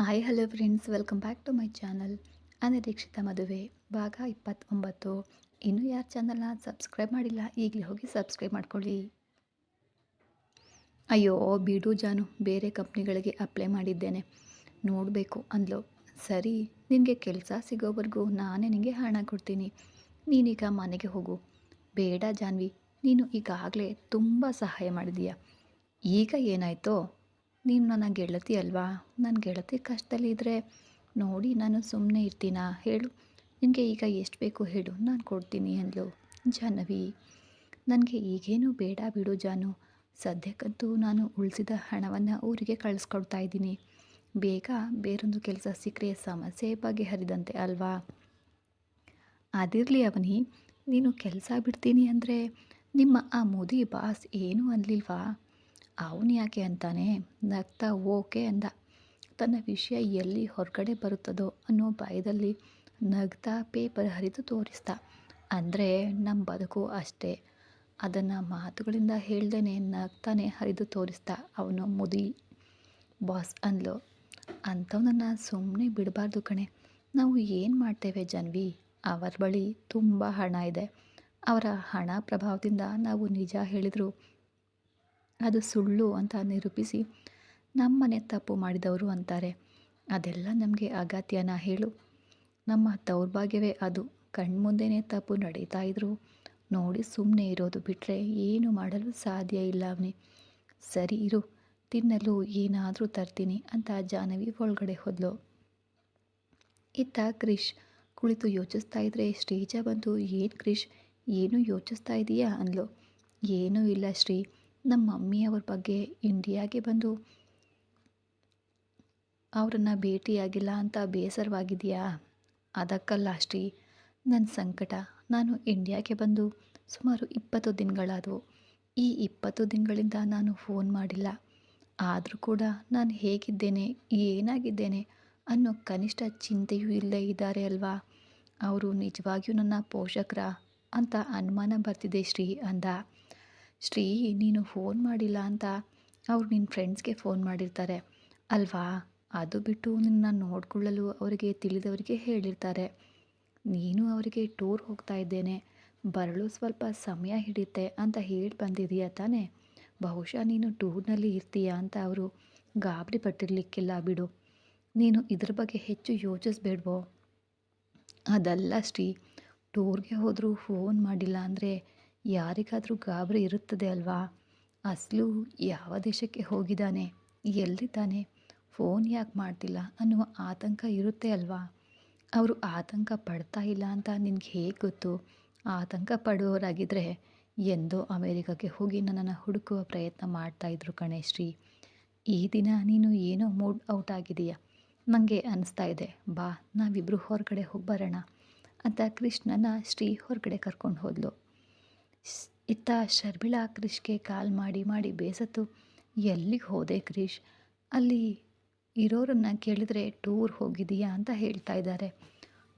Hi hello friends, welcome back to my channel. ಅನಿರೀಕ್ಷಿತ ಮದುವೆ ಭಾಗ 29. ಇನ್ನೂ ಯಾರು ಚಾನಲ್ನ ಸಬ್ಸ್ಕ್ರೈಬ್ ಮಾಡಿಲ್ಲ, ಈಗಲೇ ಹೋಗಿ ಸಬ್ಸ್ಕ್ರೈಬ್ ಮಾಡ್ಕೊಳ್ಳಿ. ಅಯ್ಯೋ ಬಿಡು ಜಾನು, ಬೇರೆ ಕಂಪ್ನಿಗಳಿಗೆ ಅಪ್ಲೈ ಮಾಡಿದ್ದೇನೆ, ನೋಡಬೇಕು ಅಂದ್ಲು. ಸರಿ, ನಿನಗೆ ಕೆಲಸ ಸಿಗೋವರೆಗೂ ನಾನೇ ನಿನಗೆ ಹಣ ಕೊಡ್ತೀನಿ, ನೀನೀಗ ಮನೆಗೆ ಹೋಗು. ಬೇಡ ಜಾನ್ವಿ, ನೀನು ಈಗಾಗಲೇ ತುಂಬ ಸಹಾಯ ಮಾಡಿದೀಯ. ಈಗ ಏನಾಯ್ತೋ? ನೀನು ನನ್ನ ಗೆಳತಿ ಅಲ್ವಾ? ನನ್ನ ಗೆಳತಿ ಕಷ್ಟದಲ್ಲಿದ್ದರೆ ನೋಡಿ ನಾನು ಸುಮ್ಮನೆ ಇರ್ತೀನಾ ಹೇಳು? ನಿನಗೆ ಈಗ ಎಷ್ಟು ಬೇಕು ಹೇಳು, ನಾನು ಕೊಡ್ತೀನಿ ಅಂದ್ಲು ಜಾಹ್ನವಿ. ನನಗೆ ಈಗೇನು ಬೇಡ ಬಿಡು ಜಾನು, ಸದ್ಯಕ್ಕಂತೂ ನಾನು ಉಳಿಸಿದ ಹಣವನ್ನು ಊರಿಗೆ ಕಳಿಸ್ಕೊಡ್ತಾ ಇದ್ದೀನಿ. ಬೇಗ ಬೇರೊಂದು ಕೆಲಸ ಸಿಕ್ಕರೆ ಸಮಸ್ಯೆ ಬಗೆಹರಿದಂತೆ ಅಲ್ವಾ? ಅದಿರಲಿ ಅವನಿ, ನೀನು ಕೆಲಸ ಬಿಡ್ತೀನಿ ಅಂದರೆ ನಿಮ್ಮ ಆ ಮೋದಿ ಬಾಸ್ ಏನೂ ಅನ್ನಲಿಲ್ವಾ? ಅವನು ಯಾಕೆ ಅಂತಾನೆ ನಗ್ತಾ ಓಕೆ ಅಂದ. ತನ್ನ ವಿಷಯ ಎಲ್ಲಿ ಹೊರಗಡೆ ಬರುತ್ತದೋ ಅನ್ನೋ ಭಯದಲ್ಲಿ ನಗ್ತಾ ಪೇಪರ್ ಹರಿದು ತೋರಿಸ್ದ. ಅಂದರೆ ನಮ್ಮ ಬದುಕು ಅಷ್ಟೇ, ಅದನ್ನು ಮಾತುಗಳಿಂದ ಹೇಳ್ದೇನೆ ನಗ್ತಾನೆ ಹರಿದು ತೋರಿಸ್ದ ಅವನು ಮುದಿ ಬಾಸ್ ಅಂದ್ಲು. ಅಂಥವನನ್ನು ಸುಮ್ಮನೆ ಬಿಡಬಾರ್ದು ಕಣೆ. ನಾವು ಏನು ಮಾಡ್ತೇವೆ ಜಾನ್ವಿ? ಅವರ ಬಳಿ ತುಂಬ ಹಣ ಇದೆ. ಅವರ ಹಣ ಪ್ರಭಾವದಿಂದ ನಾವು ನಿಜ ಹೇಳಿದ್ರು ಅದು ಸುಳ್ಳು ಅಂತ ನಿರೂಪಿಸಿ ನಮ್ಮನೆ ತಪ್ಪು ಮಾಡಿದವರು ಅಂತಾರೆ. ಅದೆಲ್ಲ ನಮಗೆ ಅಗತ್ಯನಾ ಹೇಳು? ನಮ್ಮ ದೌರ್ಭಾಗ್ಯವೇ ಅದು. ಕಣ್ಮುಂದೆನೇ ತಪ್ಪು ನಡೀತಾ ಇದ್ರು ನೋಡಿ ಸುಮ್ಮನೆ ಇರೋದು ಬಿಟ್ಟರೆ ಏನು ಮಾಡಲು ಸಾಧ್ಯ ಇಲ್ಲ ಅವನಿ. ಸರಿ ಇರು, ತಿನ್ನಲು ಏನಾದರೂ ತರ್ತೀನಿ ಅಂತ ಜಾಹ್ನವಿ ಒಳಗಡೆ ಹೋದ್ಲು. ಇತ್ತ ಕ್ರಿಶ್ ಕುಳಿತು ಯೋಚಿಸ್ತಾ ಇದ್ರೆ ಶ್ರೀಜಾ ಬಂದು, ಏನು ಕ್ರಿಶ್, ಏನು ಯೋಚಿಸ್ತಾ ಇದೀಯಾ ಅಂದ್ಲು. ಏನೂ ಇಲ್ಲ ಶ್ರೀ, ನಮ್ಮ ಮಮ್ಮಿಯವ್ರ ಬಗ್ಗೆ ಇಂಡಿಯಾಗೆ ಬಂದು ಅವರನ್ನು ಭೇಟಿಯಾಗಿಲ್ಲ ಅಂತ ಬೇಸರವಾಗಿದೆಯಾ? ಅದಕ್ಕಲ್ಲ ಶ್ರೀ, ನನ್ನ ಸಂಕಟ. ನಾನು ಇಂಡಿಯಾಗೆ ಬಂದು ಸುಮಾರು 20 ದಿನಗಳಾದವು. ಈ 20 ದಿನಗಳಿಂದ ನಾನು ಫೋನ್ ಮಾಡಿಲ್ಲ. ಆದರೂ ಕೂಡ ನಾನು ಹೇಗಿದ್ದೇನೆ, ಏನಾಗಿದ್ದೇನೆ ಅನ್ನೋ ಕನಿಷ್ಠ ಚಿಂತೆಯೂ ಇಲ್ಲೇ ಇದ್ದಾರೆ ಅಲ್ವಾ? ಅವರು ನಿಜವಾಗಿಯೂ ನನ್ನ ಪೋಷಕರ ಅಂತ ಅನುಮಾನ ಬರ್ತಿದೆ ಶ್ರೀ ಅಂದ. ಶ್ರೀ, ನೀನು ಫೋನ್ ಮಾಡಿಲ್ಲ ಅಂತ ಅವ್ರು ನಿನ್ನ ಫ್ರೆಂಡ್ಸ್ಗೆ ಫೋನ್ ಮಾಡಿರ್ತಾರೆ ಅಲ್ವಾ? ಅದು ಬಿಟ್ಟು ನಿನ್ನ ನೋಡಿಕೊಳ್ಳಲು ಅವರಿಗೆ ತಿಳಿದವರಿಗೆ ಹೇಳಿರ್ತಾರೆ. ನೀನು ಅವರಿಗೆ ಟೂರ್ ಹೋಗ್ತಾ ಇದ್ದೇನೆ, ಬರಲು ಸ್ವಲ್ಪ ಸಮಯ ಹಿಡಿಯುತ್ತೆ ಅಂತ ಹೇಳಿ ಬಂದಿದೀಯ ತಾನೇ? ಬಹುಶಃ ನೀನು ಟೂರ್ನಲ್ಲಿ ಇರ್ತೀಯ ಅಂತ ಅವರು ಗಾಬರಿ ಪಟ್ಟಿರಲಿಕ್ಕಿಲ್ಲ ಬಿಡು. ನೀನು ಇದ್ರ ಬಗ್ಗೆ ಹೆಚ್ಚು ಯೋಚಿಸ್ಬೇಡ್ವೋ? ಅದಲ್ಲ ಶ್ರೀ, ಟೂರ್ಗೆ ಹೋದರೂ ಫೋನ್ ಮಾಡಿಲ್ಲ ಅಂದರೆ ಯಾರಿಗಾದರೂ ಗಾಬರಿ ಇರುತ್ತದೆ ಅಲ್ವಾ? ಅಸಲು ಯಾವ ದೇಶಕ್ಕೆ ಹೋಗಿದ್ದಾನೆ, ಎಲ್ಲಿದ್ದಾನೆ, ಫೋನ್ ಯಾಕೆ ಮಾಡ್ತಿಲ್ಲ ಅನ್ನುವ ಆತಂಕ ಇರುತ್ತೆ ಅಲ್ವಾ? ಅವರು ಆತಂಕ ಪಡ್ತಾ ಇಲ್ಲ ಅಂತ ನಿನಗೆ ಹೇಗೆ ಗೊತ್ತು? ಆತಂಕ ಪಡುವವರಾಗಿದ್ದರೆ ಎಂದೋ ಅಮೇರಿಕಾಗೆ ಹೋಗಿ ನನ್ನನ್ನು ಹುಡುಕುವ ಪ್ರಯತ್ನ ಮಾಡ್ತಾಯಿದ್ರು ಕಣೆ ಶ್ರೀ. ಈ ದಿನ ನೀನು ಏನೋ ಮೂಡ್ ಔಟ್ ಆಗಿದೆಯಾ ನನಗೆ ಅನಿಸ್ತಾ ಇದೆ. ಬಾ, ನಾವಿಬ್ಬರು ಹೊರಗಡೆ ಹೋಗಿ ಬರೋಣ ಅಂತ ಕೃಷ್ಣನ ಶ್ರೀ ಹೊರಗಡೆ ಕರ್ಕೊಂಡು ಹೋದ್ಲು. ಇತ್ತ ಶರ್ಮಿಳಾ ಕ್ರಿಶ್ಗೆ ಕಾಲ್ ಮಾಡಿ ಮಾಡಿ ಬೇಸತ್ತು, ಎಲ್ಲಿಗೆ ಹೋದೆ ಕ್ರಿಶ್? ಅಲ್ಲಿ ಇರೋರನ್ನು ಕೇಳಿದರೆ ಟೂರ್ ಹೋಗಿದೀಯಾ ಅಂತ ಹೇಳ್ತಾ ಇದ್ದಾರೆ.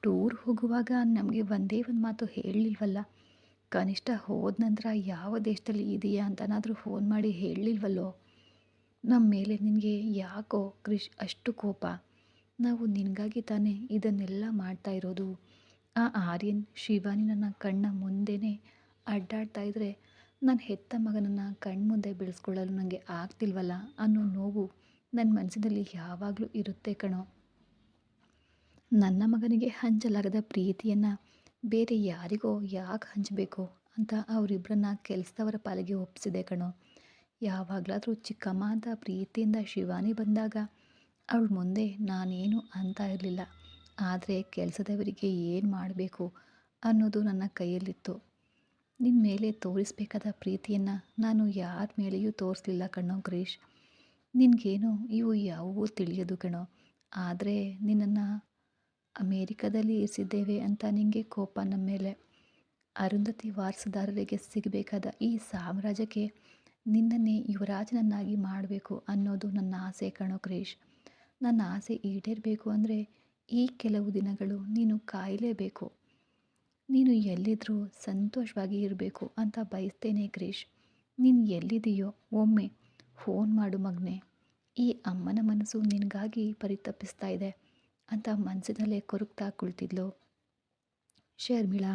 ಟೂರ್ ಹೋಗುವಾಗ ನಮಗೆ ಒಂದೇ ಒಂದು ಮಾತು ಹೇಳಲಿಲ್ವಲ್ಲ? ಕನಿಷ್ಠ ಹೋದ ನಂತರ ಯಾವ ದೇಶದಲ್ಲಿ ಇದೆಯಾ ಅಂತನಾದರೂ ಫೋನ್ ಮಾಡಿ ಹೇಳಲಿಲ್ವಲ್ಲೋ? ನಮ್ಮ ಮೇಲೆ ನಿನಗೆ ಯಾಕೋ ಕ್ರಿಶ್ ಅಷ್ಟು ಕೋಪ? ನಾವು ನಿನಗಾಗಿ ತಾನೇ ಇದನ್ನೆಲ್ಲ ಮಾಡ್ತಾ ಇರೋದು. ಆ ಆರ್ಯನ್ ಶಿವಾನಿ ನನ್ನ ಕಣ್ಣ ಮುಂದೆನೇ ಅಡ್ಡಾಡ್ತಾ ಇದ್ದರೆ ನಾನು ಹೆತ್ತ ಮಗನನ್ನು ಕಣ್ಮುಂದೆ ಬೆಳೆಸ್ಕೊಳ್ಳಲು ನನಗೆ ಆಗ್ತಿಲ್ವಲ್ಲ ಅನ್ನೋ ನೋವು ನನ್ನ ಮನಸ್ಸಿನಲ್ಲಿ ಯಾವಾಗಲೂ ಇರುತ್ತೆ ಕಣೋ. ನನ್ನ ಮಗನಿಗೆ ಹಂಚಲಾಗದ ಪ್ರೀತಿಯನ್ನು ಬೇರೆ ಯಾರಿಗೋ ಯಾಕೆ ಹಂಚಬೇಕು ಅಂತ ಅವರಿಬ್ಬರನ್ನ ಕೆಲಸದವರ ಪಾಲಿಗೆ ಒಪ್ಪಿಸಿದೆ ಕಣೋ. ಯಾವಾಗಲಾದರೂ ಚಿಕ್ಕಮ್ಮ ಅಂತ ಪ್ರೀತಿಯಿಂದ ಶಿವಾನಿ ಬಂದಾಗ ಅವಳ ಮುಂದೆ ನಾನೇನು ಅಂತ ಇರಲಿಲ್ಲ. ಆದರೆ ಕೆಲಸದವರಿಗೆ ಏನು ಮಾಡಬೇಕು ಅನ್ನೋದು ನನ್ನ ಕೈಯಲ್ಲಿತ್ತು. ನಿನ್ನ ಮೇಲೆ ತೋರಿಸ್ಬೇಕಾದ ಪ್ರೀತಿಯನ್ನು ನಾನು ಯಾರ ಮೇಲೆಯೂ ತೋರಿಸಲಿಲ್ಲ ಕಣೋ ಕ್ರಿಶ್. ನಿನಗೇನು ಇವು ಯಾವುವೂ ತಿಳಿಯೋದು ಕಣೋ. ಆದರೆ ನಿನ್ನನ್ನು ಅಮೇರಿಕಾದಲ್ಲಿ ಇರಿಸಿದ್ದೇವೆ ಅಂತ ನಿನಗೆ ಕೋಪ ನಮ್ಮ ಮೇಲೆ. ಅರುಂಧತಿ ವಾರಸುದಾರರಿಗೆ ಸಿಗಬೇಕಾದ ಈ ಸಾಮ್ರಾಜ್ಯಕ್ಕೆ ನಿನ್ನನ್ನೇ ಯುವರಾಜನನ್ನಾಗಿ ಮಾಡಬೇಕು ಅನ್ನೋದು ನನ್ನ ಆಸೆ ಕಣೋ ಕ್ರಿಶ್. ನನ್ನ ಆಸೆ ಈಡೇರಬೇಕು ಅಂದರೆ ಈ ಕೆಲವು ದಿನಗಳು ನೀನು ಕಾಯಲೇಬೇಕು. ನೀನು ಎಲ್ಲಿದ್ದರೂ ಸಂತೋಷವಾಗಿ ಇರಬೇಕು ಅಂತ ಬಯಸ್ತೇನೆ ಕ್ರಿಶ್. ನೀನು ಎಲ್ಲಿದೆಯೋ ಒಮ್ಮೆ ಫೋನ್ ಮಾಡು ಮಗನೇ. ಈ ಅಮ್ಮನ ಮನಸ್ಸು ನಿನಗಾಗಿ ಪರಿತಪಿಸ್ತಾ ಇದೆ ಅಂತ ಮನಸ್ಸಿನಲ್ಲೇ ಕೊರಗ್ತಾ ಕುಳಿತಿದ್ಲು ಶರ್ಮಿಳಾ.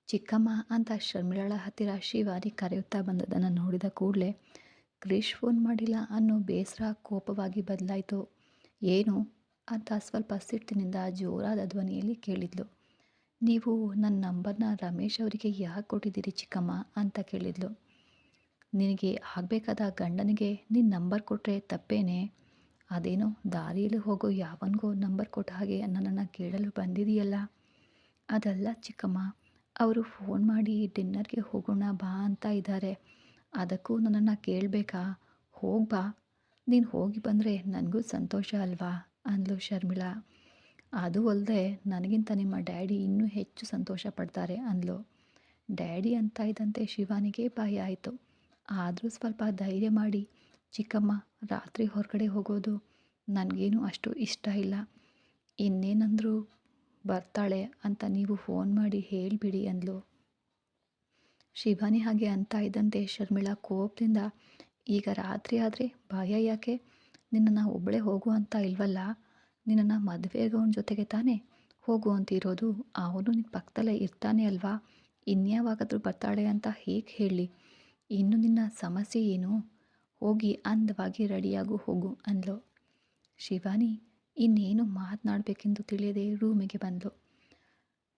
ಚಿಕ್ಕಮ್ಮ ಅಂತ ಶರ್ಮಿಳಳ ಹತ್ತಿರ ಶಿವಾನಿ ಕರೆಯುತ್ತಾ ಬಂದದನ್ನು ನೋಡಿದ ಕೂಡಲೇ ಕ್ರಿಶ್ ಫೋನ್ ಮಾಡಿಲ್ಲ ಅನ್ನೋ ಬೇಸರ ಕೋಪವಾಗಿ ಬದಲಾಯಿತು. ಏನು ಅಂತ ಸ್ವಲ್ಪ ಸಿಟ್ಟಿನಿಂದ ಜೋರಾದ ಧ್ವನಿಯಲ್ಲಿ ಕೇಳಿದ್ಲು. ನೀವು ನನ್ನ ನಂಬರ್ನ ರಮೇಶ್ ಅವರಿಗೆ ಯಾಕೆ ಕೊಟ್ಟಿದ್ದೀರಿ ಚಿಕ್ಕಮ್ಮ ಅಂತ ಕೇಳಿದ್ಲು. ನಿನಗೆ ಆಗಬೇಕಾದ ಗಂಡನಿಗೆ ನಿನ್ನ ನಂಬರ್ ಕೊಟ್ಟರೆ ತಪ್ಪೇನೆ? ಅದೇನೋ ದಾರಿಯಲ್ಲಿ ಹೋಗೋ ಯಾವನಿಗೋ ನಂಬರ್ ಕೊಟ್ಟ ಹಾಗೆ ನನ್ನನ್ನು ಕೇಳಲು ಬಂದಿದೆಯಲ್ಲ. ಅದಲ್ಲ ಚಿಕ್ಕಮ್ಮ, ಅವರು ಫೋನ್ ಮಾಡಿ ಡಿನ್ನರ್ಗೆ ಹೋಗೋಣ ಬಾ ಅಂತ ಇದ್ದಾರೆ. ಅದಕ್ಕೂ ನನ್ನನ್ನು ಕೇಳಬೇಕಾ? ಹೋಗಿ ಬಾ, ನೀನು ಹೋಗಿ ಬಂದರೆ ನನಗೂ ಸಂತೋಷ ಅಲ್ವಾ ಅಂದ್ಲು ಶರ್ಮಿಳಾ. ಅದು ಅಲ್ಲದೆ ನನಗಿಂತ ನಿಮ್ಮ ಡ್ಯಾಡಿ ಇನ್ನೂ ಹೆಚ್ಚು ಸಂತೋಷ ಪಡ್ತಾರೆ ಅಂದ್ಲು. ಡ್ಯಾಡಿ ಅಂತ ಇದ್ದಂತೆ ಶಿವಾನಿಗೆ ಭಯ ಆಯಿತು. ಆದರೂ ಸ್ವಲ್ಪ ಧೈರ್ಯ ಮಾಡಿ, ಚಿಕ್ಕಮ್ಮ, ರಾತ್ರಿ ಹೊರಗಡೆ ಹೋಗೋದು ನನಗೇನು ಅಷ್ಟು ಇಷ್ಟ ಇಲ್ಲ. ಇನ್ನೇನಂದರೂ ಬರ್ತಾಳೆ ಅಂತ ನೀವು ಫೋನ್ ಮಾಡಿ ಹೇಳಿಬಿಡಿ ಅಂದ್ಲು. ಶಿವಾನಿ ಹಾಗೆ ಅಂತ ಇದ್ದಂತೆ ಶರ್ಮಿಳಾ ಕೋಪದಿಂದ, ಈಗ ರಾತ್ರಿ ಆದರೆ ಭಯ ಯಾಕೆ? ನಿನ್ನನ್ನು ಒಬ್ಬಳೇ ಹೋಗು ಅಂತ ಇಲ್ವಲ್ಲ. ನಿನ್ನನ್ನು ಮದುವೆಗವನ ಜೊತೆಗೆ ತಾನೇ ಹೋಗು ಅಂತಿರೋದು. ಅವನು ನಿನ್ನ ಪಕ್ಕದಲ್ಲೇ ಇರ್ತಾನೆ ಅಲ್ವಾ. ಇನ್ಯಾವಾಗಾದರೂ ಬರ್ತಾಳೆ ಅಂತ ಹೇಗೆ ಹೇಳಿ? ಇನ್ನು ನಿನ್ನ ಸಮಸ್ಯೆ ಏನು? ಹೋಗಿ ಅಂದವಾಗಿ ರೆಡಿಯಾಗು ಹೋಗು ಅಂದ್ಲು. ಶಿವಾನಿ ಇನ್ನೇನು ಮಾತನಾಡಬೇಕೆಂದು ತಿಳಿಯದೆ ರೂಮಿಗೆ ಬಂದಳು.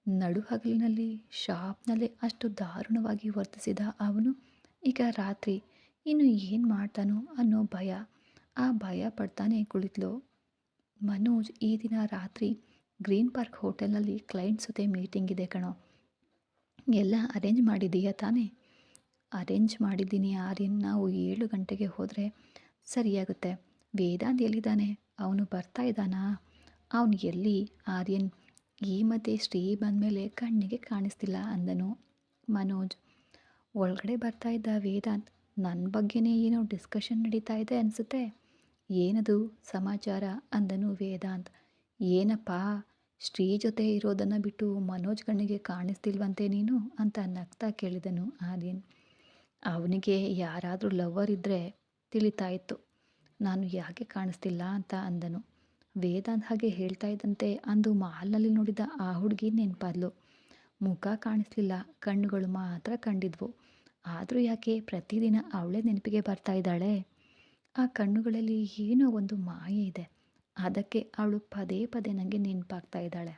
ನಡುಹಗಲಿನಲ್ಲಿ ಶಾಪ್ನಲ್ಲೇ ಅಷ್ಟು ದಾರುಣವಾಗಿ ವರ್ತಿಸಿದ ಅವನು ಈಗ ರಾತ್ರಿ ಇನ್ನು ಏನು ಮಾಡ್ತಾನೋ ಅನ್ನೋ ಭಯ. ಆ ಭಯ ಪಡ್ತಾನೆ ಕುಳಿತಳು. ಮನೋಜ್, ಈ ದಿನ ರಾತ್ರಿ ಗ್ರೀನ್ ಪಾರ್ಕ್ ಹೋಟೆಲ್ನಲ್ಲಿ ಕ್ಲೈಂಟ್ಸ್ ಜೊತೆ ಮೀಟಿಂಗ್ ಇದೆ ಕಣೋ. ಎಲ್ಲ ಅರೇಂಜ್ ಮಾಡಿದ್ದೀಯಾ ತಾನೇ? ಅರೇಂಜ್ ಮಾಡಿದ್ದೀನಿ ಆರ್ಯನ್. ನಾವು 7 ಗಂಟೆಗೆ ಹೋದರೆ ಸರಿಯಾಗುತ್ತೆ. ವೇದಾಂತ್ ಎಲ್ಲಿದ್ದಾನೆ? ಅವನು ಬರ್ತಾ ಇದ್ದಾನಾ? ಅವನು ಎಲ್ಲಿ ಆರ್ಯನ್? ಈ ಮಧ್ಯೆ ಶ್ರೀ ಬಂದಮೇಲೆ ಕಣ್ಣಿಗೆ ಕಾಣಿಸ್ತಿಲ್ಲ ಅಂದನು ಮನೋಜ್. ಒಳಗಡೆ ಬರ್ತಾ ಇದ್ದ ವೇದಾಂತ್, ನನ್ನ ಬಗ್ಗೆನೇ ಏನೋ ಡಿಸ್ಕಷನ್ ನಡೀತಾ ಇದೆ ಅನಿಸುತ್ತೆ. ಏನದು ಸಮಾಚಾರ ಅಂದನು ವೇದಾಂತ್. ಏನಪ್ಪ, ಶ್ರೀ ಜೊತೆ ಇರೋದನ್ನು ಬಿಟ್ಟು ಮನೋಜ್ ಕಣ್ಣಿಗೆ ಕಾಣಿಸ್ತಿಲ್ವಂತೆ ನೀನು ಅಂತ ನಗ್ತಾ ಕೇಳಿದನು ಆರ್ಯನ್. ಅವನಿಗೆ ಯಾರಾದರೂ ಲವರ್ ಇದ್ದರೆ ತಿಳಿತಾ ಇತ್ತು, ನಾನು ಯಾಕೆ ಕಾಣಿಸ್ತಿಲ್ಲ ಅಂತ ಅಂದನು ವೇದಾಂತ್. ಹಾಗೆ ಹೇಳ್ತಾ ಇದ್ದಂತೆ ಅಂದು ಮಾಲ್ನಲ್ಲಿ ನೋಡಿದ ಆ ಹುಡುಗಿ ನೆನಪಾದ್ಲು. ಮುಖ ಕಾಣಿಸ್ಲಿಲ್ಲ, ಕಣ್ಣುಗಳು ಮಾತ್ರ ಕಂಡಿದ್ವು. ಆದರೂ ಯಾಕೆ ಪ್ರತಿದಿನ ಅವಳೇ ನೆನಪಿಗೆ ಬರ್ತಾ ಇದ್ದಾಳೆ? ಆ ಕಣ್ಣುಗಳಲ್ಲಿ ಏನೋ ಒಂದು ಮಾಯೆ ಇದೆ. ಅದಕ್ಕೆ ಅವಳು ಪದೇ ಪದೇ ನನಗೆ ನೆನಪಾಗ್ತಾ ಇದ್ದಾಳೆ.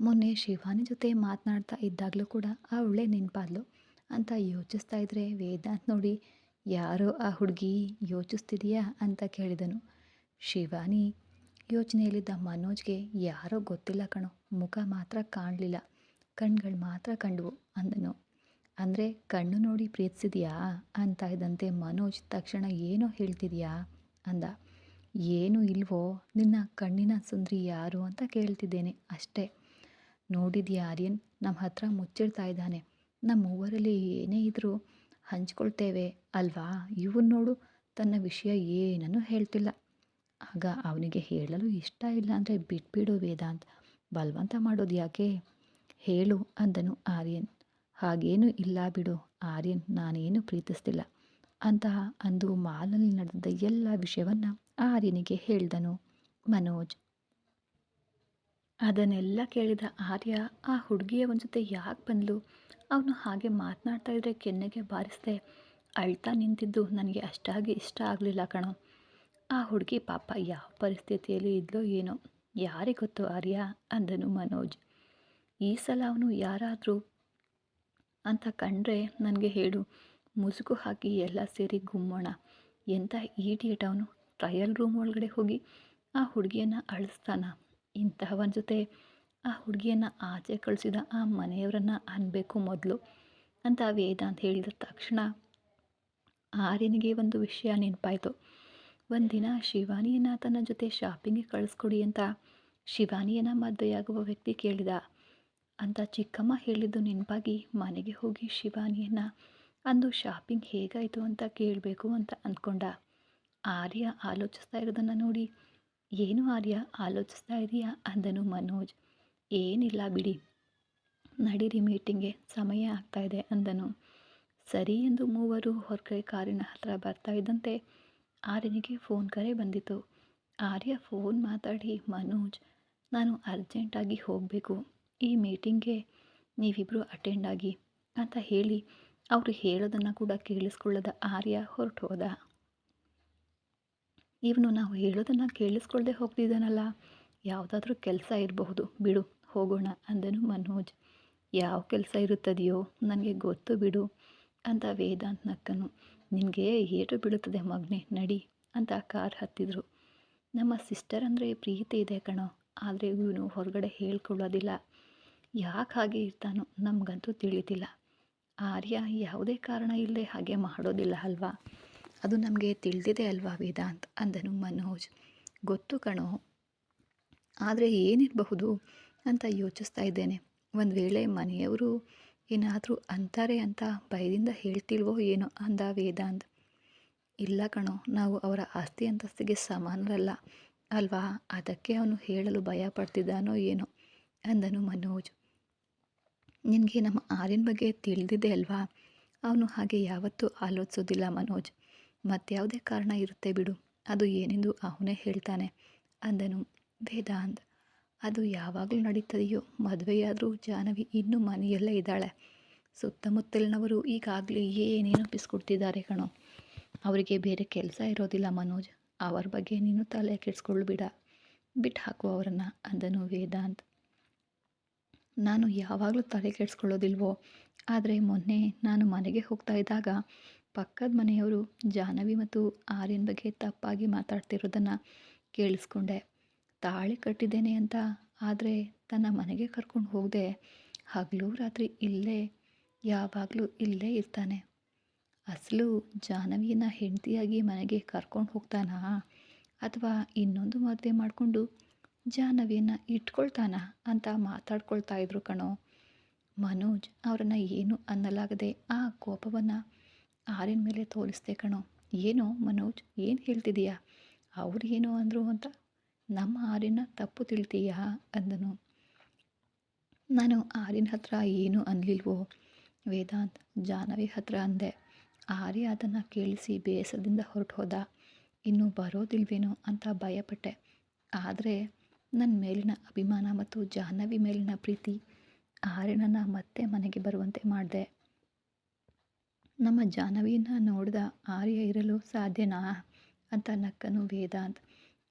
ಮೊನ್ನೆ ಶಿವಾನಿ ಜೊತೆ ಮಾತನಾಡ್ತಾ ಇದ್ದಾಗಲೂ ಕೂಡ ಅವಳೇ ನೆನಪಾದ್ಲು ಅಂತ ಯೋಚಿಸ್ತಾ ಇದ್ರೆ ವೇದಾಂತ್ ನೋಡಿ, ಯಾರೋ ಆ ಹುಡುಗಿ ಯೋಚಿಸ್ತಿದೆಯಾ ಅಂತ ಕೇಳಿದನು. ಶಿವಾನಿ ಯೋಚನೆಯಲ್ಲಿದ್ದ ಮನೋಜ್ಗೆ ಯಾರೋ ಗೊತ್ತಿಲ್ಲ ಕಣೋ, ಮುಖ ಮಾತ್ರ ಕಾಣಲಿಲ್ಲ, ಕಣ್ಗಳು ಮಾತ್ರ ಕಂಡವು ಅಂದನು. ಅಂದರೆ ಕಣ್ಣು ನೋಡಿ ಪ್ರೀತಿಸಿದೆಯಾ ಅಂತ ಇದ್ದಂತೆ ಮನೋಜ್ ತಕ್ಷಣ ಏನೋ ಹೇಳ್ತಿದೆಯಾ ಅಂದ. ಏನೂ ಇಲ್ವೋ, ನಿನ್ನ ಕಣ್ಣಿನ ಸುಂದರಿ ಯಾರು ಅಂತ ಕೇಳ್ತಿದ್ದೇನೆ ಅಷ್ಟೇ. ನೋಡಿದ್ಯಾ ಆರ್ಯನ್, ನಮ್ಮ ಹತ್ರ ಮುಚ್ಚಿಡ್ತಾ ಇದ್ದಾನೆ. ನಮ್ಮ ಮೂವರಲ್ಲಿ ಏನೇ ಇದ್ದರೂ ಹಂಚ್ಕೊಳ್ತೇವೆ ಅಲ್ವಾ. ಇವನು ನೋಡು, ತನ್ನ ವಿಷಯ ಏನನ್ನೂ ಹೇಳ್ತಿಲ್ಲ. ಆಗ ಅವನಿಗೆ ಹೇಳಲು ಇಷ್ಟ ಇಲ್ಲ ಅಂದರೆ ಬಿಟ್ಬಿಡು ವೇದಾಂತ್, ಬಲವಂತ ಮಾಡೋದು ಯಾಕೆ? ಹೇಳು ಅಂದನು ಆರ್ಯನ್. ಹಾಗೇನೂ ಇಲ್ಲ ಬಿಡು ಆರ್ಯನ್, ನಾನೇನು ಪ್ರೀತಿಸ್ತಿಲ್ಲ ಅಂತ ಅಂದು ಮಾಲ್ನಲ್ಲಿ ನಡೆದ ಎಲ್ಲ ವಿಷಯವನ್ನು ಆರ್ಯನಿಗೆ ಹೇಳ್ದನು ಮನೋಜ್. ಅದನ್ನೆಲ್ಲ ಕೇಳಿದ ಆರ್ಯ, ಆ ಹುಡುಗಿಯ ಒಂದು ಜೊತೆ ಯಾಕೆ ಬಂದಳು? ಅವನು ಹಾಗೆ ಮಾತನಾಡ್ತಾ ಇದ್ರೆ ಕೆನ್ನೆಗೆ ಬಾರಿಸ್ದೆ ಅಳ್ತಾ ನಿಂತಿದ್ದು ನನಗೆ ಅಷ್ಟಾಗಿ ಇಷ್ಟ ಆಗಲಿಲ್ಲ ಕಣೋ. ಆ ಹುಡುಗಿ ಪಾಪ ಯಾವ ಪರಿಸ್ಥಿತಿಯಲ್ಲಿ ಇದ್ಲೋ ಏನೋ, ಯಾರಿಗೊತ್ತು ಆರ್ಯ ಅಂದನು ಮನೋಜ್. ಈ ಸಲ ಅವನು ಯಾರಾದರೂ ಅಂತ ಕಂಡ್ರೆ ನನಗೆ ಹೇಳು, ಮುಸುಕು ಹಾಕಿ ಎಲ್ಲ ಸೇರಿ ಗುಮ್ಮೋಣ. ಎಂಥ ಈಡಿಯಟ್ ಅವನು, ಟ್ರಯಲ್ ರೂಮ್ ಒಳಗಡೆ ಹೋಗಿ ಆ ಹುಡುಗಿಯನ್ನು ಅಳಿಸ್ತಾನ. ಇಂತಹವನ ಜೊತೆ ಆ ಹುಡುಗಿಯನ್ನು ಆಚೆ ಕಳಿಸಿದ ಆ ಮನೆಯವರನ್ನು ಅನ್ಬೇಕು ಮೊದಲು ಅಂತ ವೇದಾಂತ್ ಹೇಳಿದ ತಕ್ಷಣ ಆರ್ಯನಿಗೆ ಒಂದು ವಿಷಯ ನೆನಪಾಯಿತು. ಒಂದಿನ ಶಿವಾನಿಯನ್ನು ತನ್ನ ಜೊತೆ ಶಾಪಿಂಗಿಗೆ ಕಳಿಸ್ಕೊಡಿ ಅಂತ ಶಿವಾನಿಯನ್ನು ಮದುವೆಯಾಗುವ ವ್ಯಕ್ತಿ ಕೇಳಿದ ಅಂತ ಚಿಕ್ಕಮ್ಮ ಹೇಳಿದ್ದು ನೆನಪಾಗಿ ಮನೆಗೆ ಹೋಗಿ ಶಿವಾನಿಯನ್ನು ಅಂದು ಶಾಪಿಂಗ್ ಹೇಗಾಯಿತು ಅಂತ ಕೇಳಬೇಕು ಅಂತ ಅಂದ್ಕೊಂಡ. ಆರ್ಯ ಆಲೋಚಿಸ್ತಾ ಇರೋದನ್ನು ನೋಡಿ, ಏನು ಆರ್ಯ ಆಲೋಚಿಸ್ತಾ ಇದೆಯಾ ಅಂದನು ಮನೋಜ್. ಏನಿಲ್ಲ ಬಿಡಿ, ನಡೀರಿ ಮೀಟಿಂಗ್ಗೆ ಸಮಯ ಆಗ್ತಾ ಇದೆ ಅಂದನು. ಸರಿ ಎಂದು ಮೂವರು ಹೊರಗಡೆ ಕಾರಿನ ಹತ್ರ ಬರ್ತಾ ಇದ್ದಂತೆ ಆರ್ಯನಿಗೆ ಫೋನ್ ಕರೆ ಬಂದಿತು. ಆರ್ಯ ಫೋನ್ ಮಾತಾಡಿ, ಮನೋಜ್, ನಾನು ಅರ್ಜೆಂಟಾಗಿ ಹೋಗಬೇಕು, ಈ ಮೀಟಿಂಗ್ಗೆ ನೀವಿಬ್ಬರು ಅಟೆಂಡ್ ಆಗಿ ಅಂತ ಹೇಳಿ ಅವರು ಹೇಳೋದನ್ನು ಕೂಡ ಕೇಳಿಸ್ಕೊಳ್ಳದ ಆರ್ಯ ಹೊರಟು ಹೋದ. ಇವನು ನಾವು ಹೇಳೋದನ್ನು ಕೇಳಿಸ್ಕೊಳ್ದೆ ಹೋಗ್ತಿದ್ದಾನಲ್ಲ, ಯಾವುದಾದ್ರೂ ಕೆಲಸ ಇರಬಹುದು ಬಿಡು, ಹೋಗೋಣ ಅಂದನು ಮನೋಜ್. ಯಾವ ಕೆಲಸ ಇರುತ್ತದೆಯೋ ನನಗೆ ಗೊತ್ತು ಬಿಡು ಅಂತ ವೇದಾಂತ್ ನಕ್ಕನು. ನಿನಗೆ ಏಟು ಬೀಳುತ್ತದೆ ಮಗನೇ, ನಡಿ ಅಂತ ಕಾರ್ ಹತ್ತಿದ್ರು. ನಮ್ಮ ಸಿಸ್ಟರ್ ಅಂದರೆ ಪ್ರೀತಿ ಇದೆ ಕಣೋ, ಆದರೆ ಇವನು ಹೊರಗಡೆ ಹೇಳ್ಕೊಳ್ಳೋದಿಲ್ಲ. ಯಾಕೆ ಹಾಗೆ ಇರ್ತಾನೋ ನಮಗಂತೂ ತಿಳಿತಿಲ್ಲ. ಆರ್ಯ ಯಾವುದೇ ಕಾರಣ ಇಲ್ಲದೆ ಹಾಗೆ ಮಾಡೋದಿಲ್ಲ ಅಲ್ವಾ, ಅದು ನಮಗೆ ತಿಳಿದಿದೆ ಅಲ್ವಾ ವೇದಾಂತ್ ಅಂದನು ಮನೋಜ್. ಗೊತ್ತು ಕಣೋ, ಆದರೆ ಏನಿರಬಹುದು ಅಂತ ಯೋಚಿಸ್ತಾ ಇದ್ದೇನೆ. ಒಂದು ವೇಳೆ ಮನೆಯವರು ಏನಾದರೂ ಅಂತಾರೆ ಅಂತ ಭಯದಿಂದ ಹೇಳ್ತಿಲ್ವೋ ಏನೋ ಅಂದ ವೇದಾಂತ್. ಇಲ್ಲ ಕಣೋ, ನಾವು ಅವರ ಆಸ್ತಿ ಅಂತಸ್ತಿಗೆ ಸಮಾನರಲ್ಲ ಅಲ್ವಾ, ಅದಕ್ಕೆ ಅವನು ಹೇಳಲು ಭಯ ಪಡ್ತಿದ್ದಾನೋ ಏನೋ ಅಂದನು ಮನೋಜ್. ನಿನಗೆ ನಮ್ಮ ಆರ್ಯನ ಬಗ್ಗೆ ತಿಳಿದಿದೆ ಅಲ್ವಾ, ಅವನು ಹಾಗೆ ಯಾವತ್ತೂ ಆಲೋಚಿಸೋದಿಲ್ಲ ಮನೋಜ್. ಮತ್ಯಾವುದೇ ಕಾರಣ ಇರುತ್ತೆ ಬಿಡು, ಅದು ಏನೆಂದು ಅವನೇ ಹೇಳ್ತಾನೆ ಅಂದನು ವೇದಾಂತ್. ಅದು ಯಾವಾಗಲೂ ನಡೀತದೆಯೋ, ಮದುವೆಯಾದರೂ ಜಾಹ್ನವಿ ಇನ್ನೂ ಮನೆಯಲ್ಲೇ ಇದ್ದಾಳೆ. ಸುತ್ತಮುತ್ತಲಿನವರು ಈಗಾಗಲೇ ಏನೇನೋ ಪಿಸ್ಕೊಡ್ತಿದ್ದಾರೆ ಕಣೋ, ಅವರಿಗೆ ಬೇರೆ ಕೆಲಸ ಇರೋದಿಲ್ಲ ಮನೋಜ್. ಅವರ ಬಗ್ಗೆ ನೀನು ತಲೆ ಕೆಡಿಸ್ಕೊಳ್ಬೇಡ, ಬಿಟ್ಟು ಹಾಕು ಅವರನ್ನು ಅಂದನು ವೇದಾಂತ್. ನಾನು ಯಾವಾಗಲೂ ತಲೆ ಕೆಡಿಸ್ಕೊಳ್ಳೋದಿಲ್ವೋ, ಆದರೆ ಮೊನ್ನೆ ನಾನು ಮನೆಗೆ ಹೋಗ್ತಾ ಇದ್ದಾಗ ಪಕ್ಕದ ಮನೆಯವರು ಜಾಹ್ನವಿ ಮತ್ತು ಆರ್ಯನ ಬಗ್ಗೆ ತಪ್ಪಾಗಿ ಮಾತಾಡ್ತಿರೋದನ್ನು ಕೇಳಿಸ್ಕೊಂಡೆ. ತಾಳಿ ಕಟ್ಟಿದ್ದೇನೆ ಅಂತ ಆದರೆ ತನ್ನ ಮನೆಗೆ ಕರ್ಕೊಂಡು ಹೋಗದೆ ಹಗಲು ರಾತ್ರಿ ಯಾವಾಗಲೂ ಇಲ್ಲೇ ಇರ್ತಾನೆ. ಅಸಲು ಜಾಹ್ನವಿನ ಹೆಂಡತಿಯಾಗಿ ಮನೆಗೆ ಕರ್ಕೊಂಡು ಹೋಗ್ತಾನಾ, ಅಥವಾ ಇನ್ನೊಂದು ಮದುವೆ ಮಾಡಿಕೊಂಡು ಜಾಹ್ನವಿಯನ್ನು ಇಟ್ಕೊಳ್ತಾನ ಅಂತ ಮಾತಾಡ್ಕೊಳ್ತಾ ಇದ್ರು ಕಣೋ. ಮನೋಜ್ ಅವರನ್ನು ಏನು ಅನ್ನಲಾಗದೆ ಆ ಕೋಪವನ್ನು ಆರ್ಯನ ಮೇಲೆ ತೋರಿಸ್ದೆ ಕಣೋ. ಏನೋ ಮನೋಜ್, ಏನು ಹೇಳ್ತಿದೀಯಾ, ಅವ್ರು ಏನೋ ಅಂದರು ಅಂತ ನಮ್ಮ ಆರ್ಯನ ತಪ್ಪು ತಿಳ್ತೀಯಾ ಅಂದನು. ನಾನು ಆರ್ಯನ ಹತ್ರ ಏನೂ ಅನ್ನಲಿಲ್ವೋ ವೇದಾಂತ್, ಜಾಹ್ನವಿ ಹತ್ರ ಅಂದೆ. ಆರ್ಯ ಅದನ್ನು ಕೇಳಿಸಿ ಬೇಸರದಿಂದ ಹೊರಟು ಹೋದ. ಇನ್ನೂ ಬರೋದಿಲ್ವೇನೋ ಅಂತ ಭಯಪಟ್ಟೆ, ಆದರೆ ನನ್ನ ಮೇಲಿನ ಅಭಿಮಾನ ಮತ್ತು ಜಾಹ್ನವಿ ಮೇಲಿನ ಪ್ರೀತಿ ಆರ್ಯನನ್ನು ಮತ್ತೆ ಮನೆಗೆ ಬರುವಂತೆ ಮಾಡಿದೆ. ನಮ್ಮ ಜಾಹ್ನವಿಯನ್ನು ನೋಡಿದ ಆರ್ಯ ಇರಲು ಸಾಧ್ಯನಾ ಅಂತ ನಕ್ಕನು ವೇದಾಂತ್.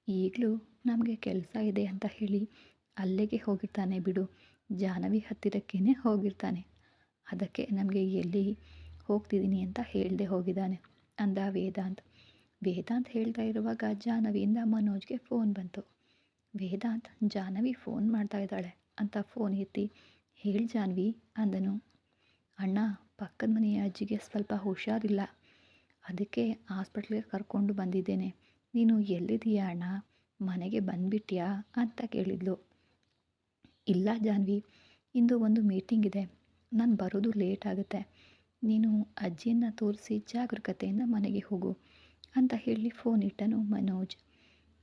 ಈಗಲೂ ನಮಗೆ ಕೆಲಸ ಇದೆ ಅಂತ ಹೇಳಿ ಅಲ್ಲಿಗೆ ಹೋಗಿರ್ತಾನೆ ಬಿಡು, ಜಾಹ್ನವಿ ಹತ್ತಿರಕ್ಕೇ ಹೋಗಿರ್ತಾನೆ. ಅದಕ್ಕೆ ನಮಗೆ ಎಲ್ಲಿ ಹೋಗ್ತಿದ್ದೀನಿ ಅಂತ ಹೇಳದೆ ಹೋಗಿದ್ದಾನೆ ಅಂದ ವೇದಾಂತ್. ವೇದಾಂತ್ ಹೇಳ್ತಾ ಇರುವಾಗ ಜಾಹ್ನವಿಯಿಂದ ಮನೋಜ್ಗೆ ಫೋನ್ ಬಂತು. ವೇದಾಂತ್, ಜಾಹ್ನವಿ ಫೋನ್ ಮಾಡ್ತಾ ಇದ್ದಾಳೆ ಅಂತ ಫೋನ್ ಎತ್ತಿ, ಹೇಳಿ ಜಾಹ್ನವಿ ಅಂದನು. ಅಣ್ಣ, ಪಕ್ಕದ ಮನೆಯ ಅಜ್ಜಿಗೆ ಸ್ವಲ್ಪ ಹುಷಾರಿಲ್ಲ, ಅದಕ್ಕೆ ಹಾಸ್ಪಿಟ್ಲಿಗೆ ಕರ್ಕೊಂಡು ಬಂದಿದ್ದೇನೆ. ನೀನು ಎಲ್ಲಿದ್ದೀಯಾ ಅಣ್ಣ, ಮನೆಗೆ ಬಂದುಬಿಟ್ಯಾ ಅಂತ ಕೇಳಿದ್ಲು. ಇಲ್ಲ ಜಾಹ್ನವಿ, ಇಂದು ಒಂದು ಮೀಟಿಂಗ್ ಇದೆ, ನಾನು ಬರೋದು ಲೇಟ್ ಆಗುತ್ತೆ. ನೀನು ಅಜ್ಜಿಯನ್ನು ತೋರಿಸಿ ಜಾಗರೂಕತೆಯಿಂದ ಮನೆಗೆ ಹೋಗು ಅಂತ ಹೇಳಿ ಫೋನ್ ಇಟ್ಟನು ಮನೋಜ್.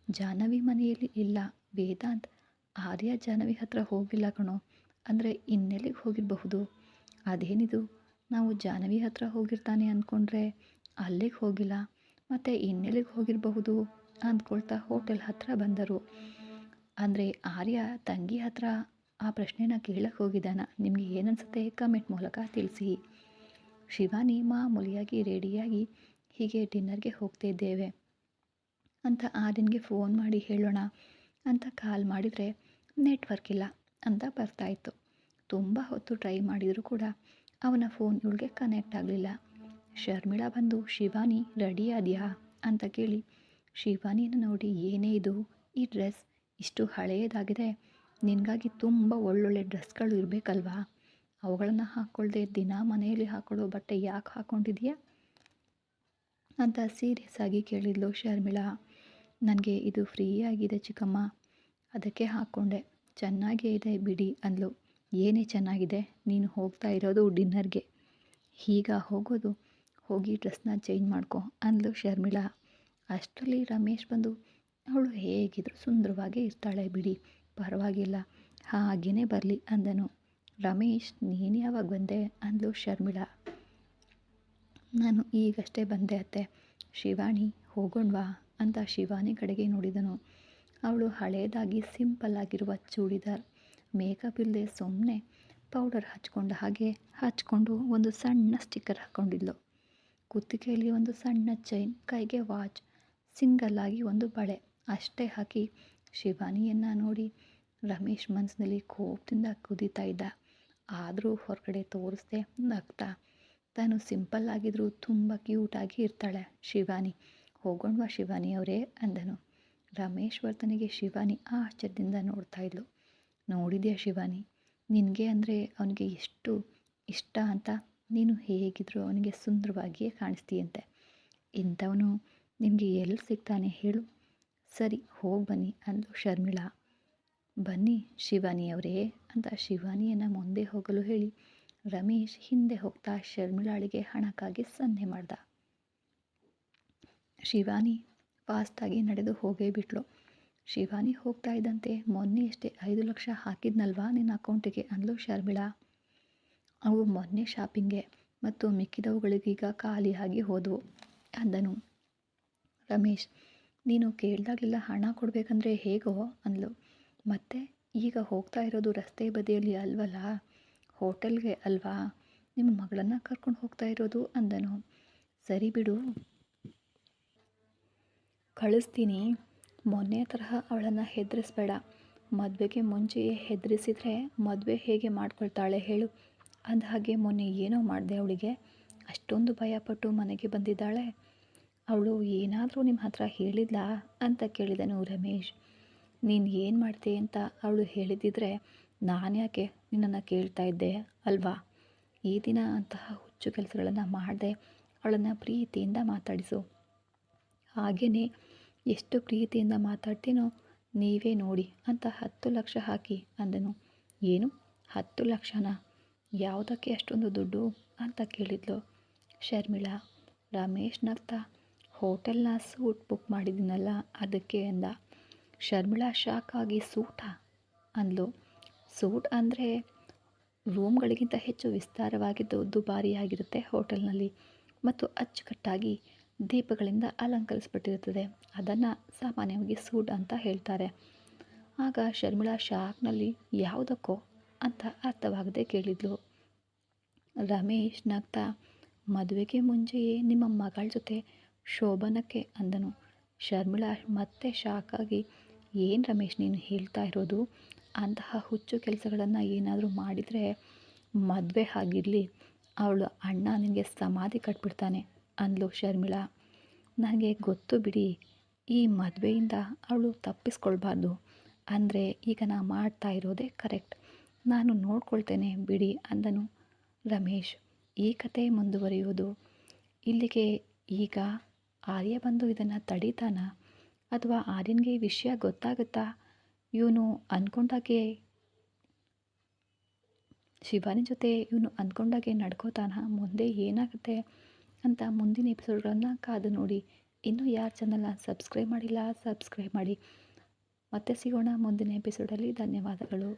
ಜಾಹ್ನವಿ ಮನೆಯಲ್ಲಿ ಇಲ್ಲ ವೇದಾಂತ್. ಆರ್ಯ ಜಾಹ್ನವಿ ಹತ್ರ ಹೋಗಿಲ್ಲ ಕಣೋ, ಅಂದರೆ ಇನ್ನೆಲ್ಲಿಗೆ ಹೋಗಿರಬಹುದು. ಅದೇನಿದು, ನಾವು ಜಾಹ್ನವಿ ಹತ್ರ ಹೋಗಿರ್ತಾನೆ ಅಂದ್ಕೊಂಡ್ರೆ ಅಲ್ಲಿಗೆ ಹೋಗಿಲ್ಲ, ಮತ್ತು ಇನ್ನೆಲ್ಲಿಗೆ ಹೋಗಿರಬಹುದು ಅಂದ್ಕೊಳ್ತಾ ಹೋಟೆಲ್ ಹತ್ರ ಬಂದರು. ಅಂದರೆ ಆರ್ಯ ತಂಗಿ ಹತ್ರ ಆ ಪ್ರಶ್ನೆನ ಕೇಳಕ್ಕೆ ಹೋಗಿದ್ದಾನ. ನಿಮಗೆ ಏನನ್ಸುತ್ತೆ ಕಮೆಂಟ್ ಮೂಲಕ ತಿಳಿಸಿ. ಶಿವಾನಿ ಮಾಮೂಲಿಯಾಗಿ ರೆಡಿಯಾಗಿ ಹೀಗೆ ಡಿನ್ನರ್ಗೆ ಹೋಗ್ತಿದ್ದೇವೆ ಅಂತ ಆರ್ಯನ್ಗೆ ಫೋನ್ ಮಾಡಿ ಹೇಳೋಣ ಅಂತ ಕಾಲ್ ಮಾಡಿದರೆ ನೆಟ್ವರ್ಕ್ ಇಲ್ಲ ಅಂತ ಬರ್ತಾಯಿತ್ತು. ತುಂಬ ಹೊತ್ತು ಟ್ರೈ ಮಾಡಿದರೂ ಕೂಡ ಅವನ ಫೋನ್ ಇವಳಿಗೆ ಕನೆಕ್ಟ್ ಆಗಲಿಲ್ಲ. ಶರ್ಮಿಳಾ ಬಂದು, ಶಿವಾನಿ ರೆಡಿ ಆದ್ಯಾ ಅಂತ ಕೇಳಿ, ಶಿವಾನಿನ ನೋಡಿ, ಏನೇ ಇದು, ಈ ಡ್ರೆಸ್ ಇಷ್ಟು ಹಳೆಯದಾಗಿದೆ, ನಿನಗಾಗಿ ತುಂಬ ಒಳ್ಳೊಳ್ಳೆ ಡ್ರೆಸ್ಗಳು ಇರಬೇಕಲ್ವಾ, ಅವುಗಳನ್ನು ಹಾಕ್ಕೊಳ್ದೆ ದಿನ ಮನೆಯಲ್ಲಿ ಹಾಕೊಳ್ಳೋ ಬಟ್ಟೆ ಯಾಕೆ ಹಾಕ್ಕೊಂಡಿದೀಯಾ ಅಂತ ಸೀರಿಯಸ್ ಆಗಿ ಕೇಳಿದ್ಲು ಶರ್ಮಿಳಾ. ನನಗೆ ಇದು ಫ್ರೀ ಆಗಿದೆ ಚಿಕ್ಕಮ್ಮ, ಅದಕ್ಕೆ ಹಾಕ್ಕೊಂಡೆ, ಚೆನ್ನಾಗೇ ಇದೆ ಬಿಡಿ ಅಂದ್ಲು. ಏನೇ ಚೆನ್ನಾಗಿದೆ, ನೀನು ಹೋಗ್ತಾ ಇರೋದು ಡಿನ್ನರ್ಗೆ, ಈಗ ಹೋಗೋದು, ಹೋಗಿ ಡ್ರೆಸ್ನ ಚೇಂಜ್ ಮಾಡ್ಕೊ ಅಂದ್ಲು ಶರ್ಮಿಳಾ. ಅಷ್ಟರಲ್ಲಿ ರಮೇಶ್ ಬಂದು, ಅವಳು ಹೇಗಿದ್ರು ಸುಂದರವಾಗೇ ಇರ್ತಾಳೆ ಬಿಡಿ, ಪರವಾಗಿಲ್ಲ, ಹಾಗೇ ಬರಲಿ ಅಂದನು. ರಮೇಶ್, ನೀನು ಯಾವಾಗ ಬಂದೆ ಅಂದ್ಲು ಶರ್ಮಿಳಾ. ನಾನು ಈಗಷ್ಟೇ ಬಂದೆ ಅತ್ತೆ, ಶಿವಾನಿ ಹೋಗೋಣವಾ ಅಂತ ಶಿವಾನಿ ಕಡೆಗೆ ನೋಡಿದನು. ಅವಳು ಹಳೇದಾಗಿ ಸಿಂಪಲ್ ಆಗಿರುವ ಚೂಡಿದಾರ್, ಮೇಕಪ್ ಇಲ್ಲದೆ ಸುಮ್ಮನೆ ಪೌಡರ್ ಹಚ್ಕೊಂಡ ಹಾಗೆ ಹಚ್ಕೊಂಡು ಒಂದು ಸಣ್ಣ ಸ್ಟಿಕ್ಕರ್ ಹಾಕ್ಕೊಂಡಿದ್ಲು. ಕುತ್ತಿಗೆಯಲ್ಲಿ ಒಂದು ಸಣ್ಣ ಚೈನ್, ಕೈಗೆ ವಾಚ್, ಸಿಂಗಲ್ ಆಗಿ ಒಂದು ಬಳೆ ಅಷ್ಟೇ ಹಾಕಿ ಶಿವಾನಿಯನ್ನು ನೋಡಿ ರಮೇಶ್ ಮನಸ್ಸಿನಲ್ಲಿ ಕೋಪದಿಂದ ಕುದೀತಾ ಇದ್ದ. ಆದರೂ ಹೊರಗಡೆ ತೋರಿಸ್ದೆ ನಗ್ತಾ, ತಾನು ಸಿಂಪಲ್ ಆಗಿದ್ರೂ ತುಂಬ ಕ್ಯೂಟಾಗಿ ಇರ್ತಾಳೆ ಶಿವಾನಿ, ಹೋಗೋಣವಾ ಶಿವಾನಿ ಅವರೇ ಅಂದನು. ರಮೇಶ್ ವರ್ತನೆಗೆ ಶಿವಾನಿ ಆಶ್ಚರ್ಯದಿಂದ ನೋಡ್ತಾ ಇದ್ಲು. ನೋಡಿದ್ಯಾ ಶಿವಾನಿ, ನಿನಗೆ ಅಂದರೆ ಅವನಿಗೆ ಎಷ್ಟು ಇಷ್ಟ ಅಂತ. ನೀನು ಹೇಗಿದ್ರೂ ಅವನಿಗೆ ಸುಂದರವಾಗಿಯೇ ಕಾಣಿಸ್ತೀಯಂತೆ. ಇಂಥವನು ನಿನಗೆ ಎಲ್ಲಿ ಸಿಗ್ತಾನೆ ಹೇಳು. ಸರಿ ಹೋಗಿ ಬನ್ನಿ ಅಂದು ಶರ್ಮಿಳಾ. ಬನ್ನಿ ಶಿವಾನಿ ಅವರೇ ಅಂತ ಶಿವಾನಿಯನ್ನು ಮುಂದೆ ಹೋಗಲು ಹೇಳಿ ರಮೇಶ್ ಹಿಂದೆ ಹೋಗ್ತಾ ಶರ್ಮಿಳಾಳಿಗೆ ಹಣಕ್ಕಾಗಿ ಸನ್ನೆ ಮಾಡ್ದ. ಶಿವಾನಿ ಫಾಸ್ಟಾಗಿ ನಡೆದು ಹೋಗೇ ಬಿಟ್ಲು. ಶಿವಾನಿ ಹೋಗ್ತಾ ಇದ್ದಂತೆ, ಮೊನ್ನೆ ಅಷ್ಟೇ 5 ಲಕ್ಷ ಹಾಕಿದ್ನಲ್ವಾ ನಿನ್ನ ಅಕೌಂಟಿಗೆ ಅಂದ್ಲು ಶರ್ಮಿಳಾ. ಅವು ಮೊನ್ನೆ ಶಾಪಿಂಗ್ಗೆ ಮತ್ತು ಮಿಕ್ಕಿದವುಗಳಿಗೀಗ ಖಾಲಿಯಾಗಿ ಹೋದವು ಅಂದನು. ರಮೇಶ್, ನೀನು ಕೇಳಿದಾಗಲೆಲ್ಲ ಹಣ ಕೊಡಬೇಕಂದ್ರೆ ಹೇಗೋ ಅಂದ್ಲು. ಮತ್ತೆ ಈಗ ಹೋಗ್ತಾ ಇರೋದು ರಸ್ತೆ ಬದಿಯಲ್ಲಿ ಅಲ್ವಲ್ಲ, ಹೋಟೆಲ್ಗೆ ಅಲ್ವಾ, ನಿಮ್ಮ ಮಗಳನ್ನು ಕರ್ಕೊಂಡು ಹೋಗ್ತಾ ಇರೋದು ಅಂದನು. ಸರಿ ಬಿಡು, ಕಳಿಸ್ತೀನಿ. ಮೊನ್ನೆ ತರಹ ಅವಳನ್ನು ಹೆದರಿಸ್ಬೇಡ. ಮದುವೆಗೆ ಮುಂಚೆಯೇ ಹೆದರಿಸಿದ್ರೆ ಮದುವೆ ಹೇಗೆ ಮಾಡ್ಕೊಳ್ತಾಳೆ ಹೇಳು. ಅಂದಹಾಗೆ ಮೊನ್ನೆ ಏನೋ ಮಾಡಿದೆ ಅವಳಿಗೆ, ಅಷ್ಟೊಂದು ಭಯಪಟ್ಟು ಮನೆಗೆ ಬಂದಿದ್ದಾಳೆ. ಅವಳು ಏನಾದರೂ ನಿಮ್ಮ ಹತ್ರ ಹೇಳಿದ್ಲಾ ಅಂತ ಕೇಳಿದನು ರಮೇಶ್. ನೀನು ಏನು ಮಾಡ್ತೆ ಅಂತ ಅವಳು ಹೇಳಿದ್ದಿದ್ರೆ ನಾನು ಯಾಕೆ ನಿನ್ನನ್ನು ಕೇಳ್ತಾ ಇದ್ದೆ ಅಲ್ವಾ. ಈ ದಿನ ಅಂತಹ ಹುಚ್ಚು ಕೆಲಸಗಳನ್ನು ಮಾಡದೆ ಅವಳನ್ನು ಪ್ರೀತಿಯಿಂದ ಮಾತಾಡಿಸು. ಹಾಗೆಯೇ ಎಷ್ಟು ಪ್ರೀತಿಯಿಂದ ಮಾತಾಡ್ತೀನೋ ನೀವೇ ನೋಡಿ ಅಂತ 10 ಲಕ್ಷ ಹಾಕಿ ಅಂದನು. ಏನು 10 ಲಕ್ಷನಾ? ಯಾವುದಕ್ಕೆ ಅಷ್ಟೊಂದು ದುಡ್ಡು ಅಂತ ಕೇಳಿದ್ಲು ಶರ್ಮಿಳಾ. ರಮೇಶ್ ನಗ್ತಾ, ಹೋಟೆಲ್ನ ಸೂಟ್ ಬುಕ್ ಮಾಡಿದ್ದೀನಲ್ಲ ಅದಕ್ಕೆ ಅಂದ. ಶರ್ಮಿಳಾ ಶಾಕ್ ಆಗಿ, ಸೂಟಾ ಅಂದ್ಲು. ಸೂಟ್ ಅಂದರೆ ರೂಮ್ಗಳಿಗಿಂತ ಹೆಚ್ಚು ವಿಸ್ತಾರವಾಗಿದ್ದು ದುಬಾರಿಯಾಗಿರುತ್ತೆ ಹೋಟೆಲ್ನಲ್ಲಿ ಮತ್ತು ಅಚ್ಚುಕಟ್ಟಾಗಿ ದೀಪಗಳಿಂದ ಅಲಂಕರಿಸಲ್ಪಟ್ಟಿರುತ್ತದೆ. ಅದನ್ನು ಸಾಮಾನ್ಯವಾಗಿ ಸೂಟ್ ಅಂತ ಹೇಳ್ತಾರೆ. ಆಗ ಶರ್ಮಿಳಾ ಶಾಕ್ನಲ್ಲಿ ಯಾವುದಕ್ಕೋ ಅಂತ ಅರ್ಥವಾಗದೆ ಕೇಳಿದ್ಲು. ರಮೇಶ್ ನಗ್ತಾ, ಮದುವೆಗೆ ಮುಂಚೆಯೇ ನಿಮ್ಮ ಮಗಳ ಜೊತೆ ಶೋಭನಕ್ಕೆ ಅಂದನು. ಶರ್ಮಿಳಾ ಮತ್ತೆ ಶಾಕಾಗಿ, ಏನು ರಮೇಶ್ ನೀನು ಹೇಳ್ತಾ ಇರೋದು? ಅಂತಹ ಹುಚ್ಚು ಕೆಲಸಗಳನ್ನು ಏನಾದರೂ ಮಾಡಿದರೆ ಮದುವೆ ಆಗಿರಲಿ, ಅವಳು ಅಣ್ಣ ನಿನಗೆ ಸಮಾಧಿ ಕಟ್ಬಿಡ್ತಾನೆ ಅಂದ್ಲು ಶರ್ಮಿಳಾ. ನನಗೆ ಗೊತ್ತು ಬಿಡಿ, ಈ ಮದುವೆಯಿಂದ ಅವಳು ತಪ್ಪಿಸ್ಕೊಳ್ಬಾರ್ದು. ಅಂದರೆ ಈಗ ನಾ ಮಾಡ್ತಾ ಇರೋದೇ ಕರೆಕ್ಟ್, ನಾನು ನೋಡ್ಕೊಳ್ತೇನೆ ಬಿಡಿ ಅಂದನು ರಮೇಶ್. ಈ ಕತೆ ಮುಂದುವರಿಯುವುದು ಇಲ್ಲಿಗೆ. ಈಗ ಆರ್ಯ ಬಂದು ಇದನ್ನು ತಡೀತಾನ ಅಥವಾ ಆರ್ಯನ್ಗೆ ಈ ವಿಷಯ ಗೊತ್ತಾಗುತ್ತಾ? ಇವನು ಅಂದ್ಕೊಂಡಾಗೆ ಶಿವಾನಿ ಜೊತೆ ಇವನು ಅಂದ್ಕೊಂಡಾಗೆ ನಡ್ಕೋತಾನ? ಮುಂದೆ ಏನಾಗುತ್ತೆ ಅಂತ ಮುಂದಿನ ಎಪಿಸೋಡ್ಗಳನ್ನು ಕಾದು ನೋಡಿ. ಇನ್ನೂ ಯಾರು ಚಾನಲ್ನ ಸಬ್ಸ್ಕ್ರೈಬ್ ಮಾಡಿಲ್ಲ ಸಬ್ಸ್ಕ್ರೈಬ್ ಮಾಡಿ. ಮತ್ತೆ ಸಿಗೋಣ ಮುಂದಿನ ಎಪಿಸೋಡಲ್ಲಿ. ಧನ್ಯವಾದಗಳು.